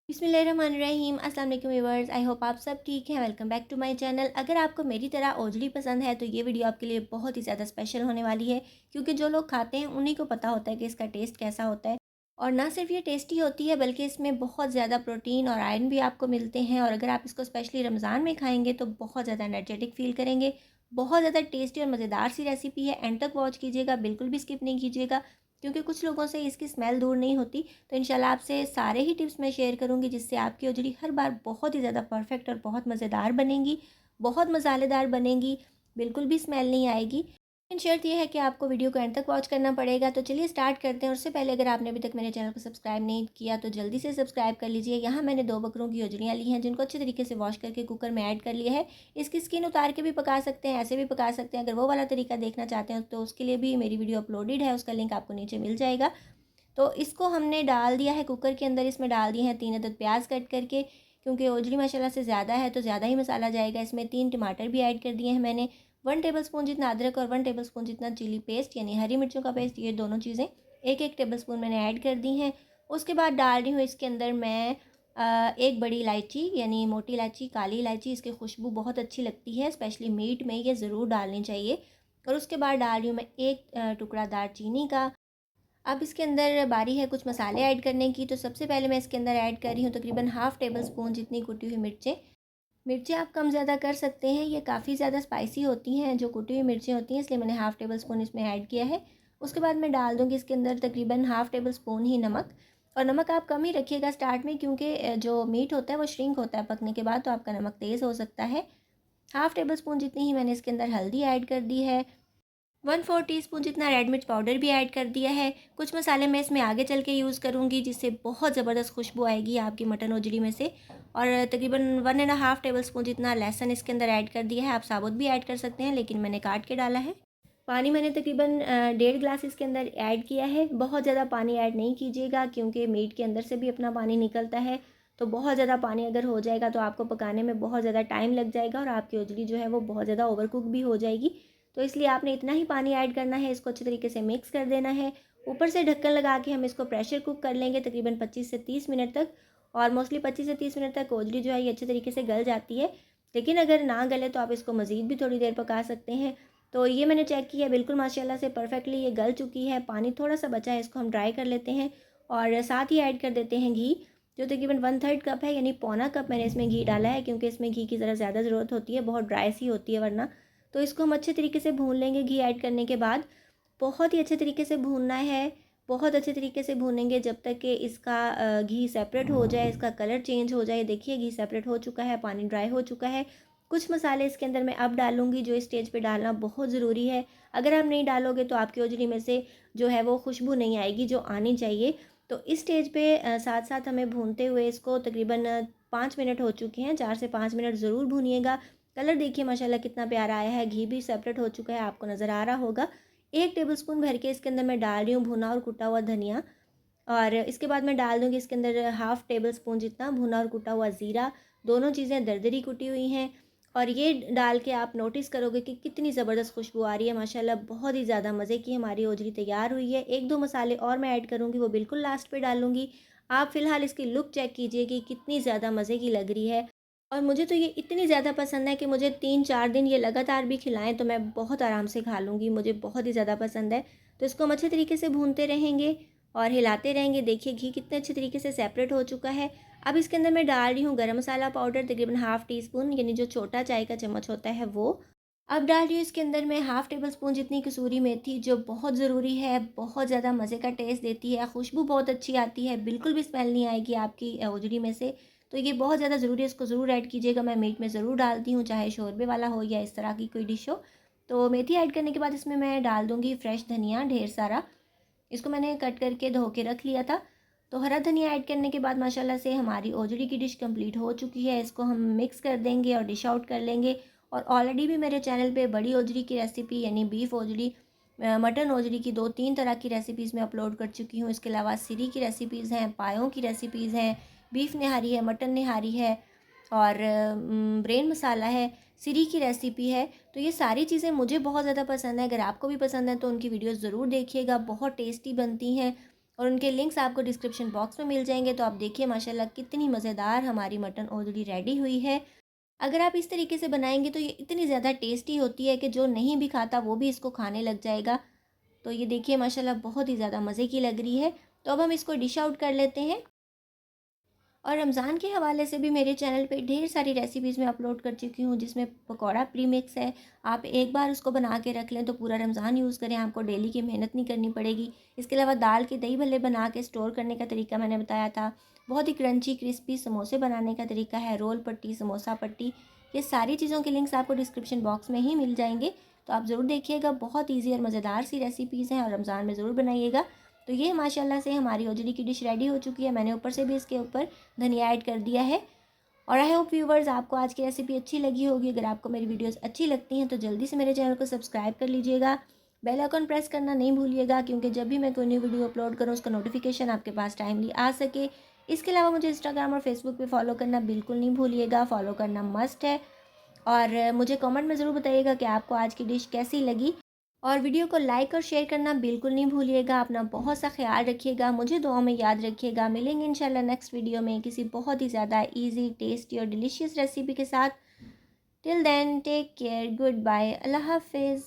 बिस्मिल्लाहिर्रहमानिर्रहीम। अस्सलाम वालेकुम व्यूअर्स, आई होप आप सब ठीक हैं। Welcome back to my channel. अगर आपको मेरी तरह ओजड़ी पसंद है तो ये वीडियो आपके लिए बहुत ही ज़्यादा स्पेशल होने वाली है, क्योंकि जो लोग खाते हैं उन्हीं को पता होता है कि इसका टेस्ट कैसा होता है। और ना सिर्फ ये टेस्टी होती है बल्कि इसमें बहुत ज़्यादा प्रोटीन और आयरन भी आपको मिलते हैं। और अगर आप इसको स्पेशली रमज़ान में खाएंगे तो बहुत ज़्यादा एनर्जेटिक फ़ील करेंगे। बहुत ज़्यादा टेस्टी और मज़ेदार सी रेसिपी है। एंड तक वॉच कीजिएगा, बिल्कुल भी स्किप नहीं कीजिएगा, क्योंकि कुछ लोगों से इसकी स्मेल दूर नहीं होती। तो इंशाल्लाह आपसे सारे ही टिप्स मैं शेयर करूँगी, जिससे आपकी ओजड़ी हर बार बहुत ही ज़्यादा परफेक्ट और बहुत मज़ेदार बनेंगी, बहुत मसालेदार बनेंगी, बिल्कुल भी स्मेल नहीं आएगी। लेकिन शर्त यह है कि आपको वीडियो को एंड तक वॉच करना पड़ेगा। तो चलिए स्टार्ट करते हैं। और उससे पहले अगर आपने अभी तक मेरे चैनल को सब्सक्राइब नहीं किया तो जल्दी से सब्सक्राइब कर लीजिए। यहाँ मैंने 2 बकरों की ओजड़ियाँ ली हैं, जिनको अच्छे तरीके से वॉश करके कुकर में ऐड कर लिया है। इसकी स्किन उतार के भी पका सकते हैं, ऐसे भी पका सकते हैं। अगर वो वाला तरीका देखना चाहते हैं तो उसके लिए भी मेरी वीडियो अपलोडेड है, उसका लिंक आपको नीचे मिल जाएगा। तो इसको हमने डाल दिया है कुकर के अंदर। इसमें डाल दिए हैं 3 अदद प्याज कट करके, क्योंकि ओजड़ी माशाल्लाह से ज़्यादा है तो ज़्यादा ही मसाला जाएगा। इसमें 3 टमाटर भी ऐड कर दिए हैं मैंने। 1 टेबलस्पून जितना अदरक और 1 टेबलस्पून जितना चिली पेस्ट यानी हरी मिर्चों का पेस्ट, ये दोनों चीज़ें 1-1 टेबलस्पून मैंने ऐड कर दी हैं। उसके बाद डाल रही हूँ इसके अंदर मैं एक बड़ी इलायची यानी मोटी इलायची, काली इलायची। इसकी खुशबू बहुत अच्छी लगती है, स्पेशली मीट में ये ज़रूर डालनी चाहिए। और उसके बाद डाल रही हूँ मैं एक टुकड़ा दालचीनी का। अब इसके अंदर बारी है कुछ मसाले ऐड करने की। तो सबसे पहले मैं इसके अंदर ऐड कर रही हूँ तकरीबन हाफ़ टेबल स्पून जितनी कुटी हुई मिर्चें। मिर्चें आप कम ज़्यादा कर सकते हैं, ये काफ़ी ज़्यादा स्पाइसी होती हैं जो कुटी हुई मिर्चें होती हैं, इसलिए मैंने हाफ़ टेबल स्पून इसमें ऐड किया है। उसके बाद मैं डाल दूँगी इसके अंदर तकरीबन हाफ़ टेबल स्पून ही नमक। और नमक आप कम ही रखिएगा स्टार्ट में, क्योंकि जो मीट होता है वो श्रिंक होता है पकने के बाद, तो आपका नमक तेज़ हो सकता है। हाफ़ टेबल स्पून जितनी ही मैंने इसके अंदर हल्दी ऐड कर दी है। 1/4 टीस्पून जितना रेड मिर्च पाउडर भी ऐड कर दिया है। कुछ मसाले मैं इसमें आगे चल के यूज़ करूँगी, जिससे बहुत ज़बरदस्त खुशबू आएगी आपकी मटन ओजड़ी में से। और तकरीबन 1 एंड हाफ़ टेबल स्पून जितना लहसुन इसके अंदर ऐड कर दिया है। आप साबुत भी ऐड कर सकते हैं, लेकिन मैंने काट के डाला है। पानी मैंने तकरीबन 1.5 ग्लास इसके अंदर ऐड किया है। बहुत ज़्यादा पानी ऐड नहीं कीजिएगा, क्योंकि मीट के अंदर से भी अपना पानी निकलता है। तो बहुत ज़्यादा पानी अगर हो जाएगा तो आपको पकाने में बहुत ज़्यादा टाइम लग जाएगा और आपकी ओजड़ी जो है वो बहुत ज़्यादा ओवर कुक भी हो जाएगी। तो इसलिए आपने इतना ही पानी ऐड करना है। इसको अच्छे तरीके से मिक्स कर देना है। ऊपर से ढक्कन लगा के हम इसको प्रेशर कुक कर लेंगे तकरीबन 25 से 30 मिनट तक। और मोस्टली 25 से 30 मिनट तक ओजड़ी जो है ये अच्छे तरीके से गल जाती है। लेकिन अगर ना गले तो आप इसको मज़ीद भी थोड़ी देर पका सकते हैं। तो ये मैंने चेक किया, बिल्कुल माशाल्लाह से परफेक्टली ये गल चुकी है। पानी थोड़ा सा बचा है, इसको हम ड्राई कर लेते हैं। और साथ ही ऐड कर देते हैं घी, जो तकरीबन 1/3 कप है यानी पौना कप मैंने इसमें घी डाला है, क्योंकि इसमें घी की ज़रा ज़्यादा ज़रूरत होती है, बहुत ड्राई सी होती है वरना। तो इसको हम अच्छे तरीके से भून लेंगे। घी ऐड करने के बाद बहुत ही अच्छे तरीके से भूनना है। बहुत अच्छे तरीके से भूनेंगे जब तक कि इसका घी सेपरेट हो जाए, इसका कलर चेंज हो जाए। देखिए घी सेपरेट हो चुका है, पानी ड्राई हो चुका है। कुछ मसाले इसके अंदर मैं अब डालूँगी, जो इस स्टेज पे डालना बहुत ज़रूरी है। अगर आप नहीं डालोगे तो आपकी ओजड़ी में से जो है वो खुशबू नहीं आएगी जो आनी चाहिए। तो इस स्टेज पे साथ साथ हमें भूनते हुए इसको तकरीबन 5 मिनट हो चुके हैं। 4 से 5 मिनट ज़रूर भूनिएगा। कलर देखिए माशाल्लाह कितना प्यारा आया है। घी भी सेपरेट हो चुका है, आपको नज़र आ रहा होगा। 1 टेबलस्पून भर के इसके अंदर मैं डाल रही हूँ भुना और कुटा हुआ धनिया। और इसके बाद मैं डाल दूँगी इसके अंदर हाफ़ टेबल स्पून जितना भुना और कुटा हुआ ज़ीरा। दोनों चीज़ें दरदरी कुटी हुई हैं। और ये डाल के आप नोटिस करोगे कि कितनी ज़बरदस्त खुशबू आ रही है। माशाल्लाह बहुत ही ज़्यादा मज़े की हमारी ओजरी तैयार हुई है। 1-2 मसाले और मैं ऐड करूँगी, वो बिल्कुल लास्ट पे डालूँगी। आप फ़िलहाल इसकी लुक चेक कीजिए कि कितनी ज़्यादा मज़े की लग रही है। और मुझे तो ये इतनी ज़्यादा पसंद है कि मुझे 3-4 दिन ये लगातार भी खिलाएँ तो मैं बहुत आराम से खा लूँगी। मुझे बहुत ही ज़्यादा पसंद है। तो इसको हम अच्छे तरीके से भूनते रहेंगे और हिलाते रहेंगे। देखिए घी कितने अच्छे तरीके से सेपरेट हो चुका है। अब इसके अंदर मैं डाल रही हूँ गरम मसाला पाउडर तकरीबन हाफ़ टी स्पून, यानी जो छोटा चाय का चम्मच होता है वो। अब डाल रही हूँ इसके अंदर मैं हाफ़ टेबल स्पून जितनी कसूरी मेथी, जो बहुत ज़रूरी है, बहुत ज़्यादा मज़े का टेस्ट देती है, खुशबू बहुत अच्छी आती है, बिल्कुल भी स्मेल नहीं आएगी आपकी ओजड़ी में से। तो ये बहुत ज़्यादा ज़रूरी है, इसको ज़रूर ऐड कीजिएगा। मैं मीट में ज़रूर डालती हूँ, चाहे शोरबे वाला हो या इस तरह की कोई डिश हो। तो मेथी ऐड करने के बाद इसमें मैं डाल दूँगी फ्रेश धनिया ढेर सारा। इसको मैंने कट करके धो के रख लिया था। तो हरा धनिया ऐड करने के बाद माशाल्लाह से हमारी ओजड़ी की डिश कंप्लीट हो चुकी है। इसको हम मिक्स कर देंगे और डिश आउट कर लेंगे। और ऑलरेडी भी मेरे चैनल पे बड़ी ओजड़ी की रेसिपी यानी बीफ ओजड़ी, मटन ओजड़ी की 2-3 तरह की रेसिपीज़ मैं अपलोड कर चुकी हूँ। इसके अलावा सिरी की रेसिपीज़ हैं, पायों की रेसिपीज़ हैं, बीफ निहारी है, मटन निहारी है और ब्रेन मसाला है, सिरी की रेसिपी है। तो ये सारी चीज़ें मुझे बहुत ज़्यादा पसंद है। अगर आपको भी पसंद है तो उनकी वीडियोज़ ज़रूर देखिएगा, बहुत टेस्टी बनती हैं। और उनके लिंक्स आपको डिस्क्रिप्शन बॉक्स में मिल जाएंगे। तो आप देखिए माशाल्लाह कितनी मज़ेदार हमारी मटन ओजड़ी रेडी हुई है। अगर आप इस तरीके से बनाएंगे तो ये इतनी ज़्यादा टेस्टी होती है कि जो नहीं भी खाता वो भी इसको खाने लग जाएगा। तो ये देखिए माशाल्लाह बहुत ही ज़्यादा मज़े की लग रही है। तो अब हम इसको डिश आउट कर लेते हैं। और रमज़ान के हवाले से भी मेरे चैनल पे ढेर सारी रेसिपीज़ मैं अपलोड कर चुकी हूँ, जिसमें पकौड़ा प्रीमिक्स है। आप एक बार उसको बना के रख लें तो पूरा रमज़ान यूज़ करें, आपको डेली की मेहनत नहीं करनी पड़ेगी। इसके अलावा दाल के दही भल्ले बना के स्टोर करने का तरीका मैंने बताया था। बहुत ही क्रंची क्रिस्पी समोसे बनाने का तरीका है, रोल पट्टी, समोसा पट्टी, ये सारी चीज़ों के लिंक्स आपको डिस्क्रिप्शन बॉक्स में ही मिल जाएंगे। तो आप ज़रूर देखिएगा, बहुत ईजी और मज़ेदार सी रेसिपीज़ हैं और रमज़ान में ज़रूर बनाइएगा। तो ये माशाल्लाह से हमारी ओजड़ी की डिश रेडी हो चुकी है। मैंने ऊपर से भी इसके ऊपर धनिया ऐड कर दिया है। और आई होप व्यूवर्स आपको आज की रेसिपी अच्छी लगी होगी। अगर आपको मेरी वीडियोस अच्छी लगती हैं तो जल्दी से मेरे चैनल को सब्सक्राइब कर लीजिएगा, बेल आइकन प्रेस करना नहीं भूलिएगा, क्योंकि जब भी मैं कोई न्यू वीडियो अपलोड करूँ उसका नोटिफिकेशन आपके पास टाइमली आ सके। इसके अलावा मुझे इंस्टाग्राम और फेसबुक पे फॉलो करना बिल्कुल नहीं भूलिएगा, फॉलो करना मस्ट है। और मुझे कमेंट में ज़रूर बताइएगा कि आपको आज की डिश कैसी लगी। और वीडियो को लाइक और शेयर करना बिल्कुल नहीं भूलिएगा। अपना बहुत सा ख्याल रखिएगा, मुझे दुआ में याद रखिएगा। मिलेंगे इंशाल्लाह नेक्स्ट वीडियो में किसी बहुत ही ज़्यादा इजी, टेस्टी और डिलीशियस रेसिपी के साथ। Till then take care, goodbye, अल्लाह हाफिज़।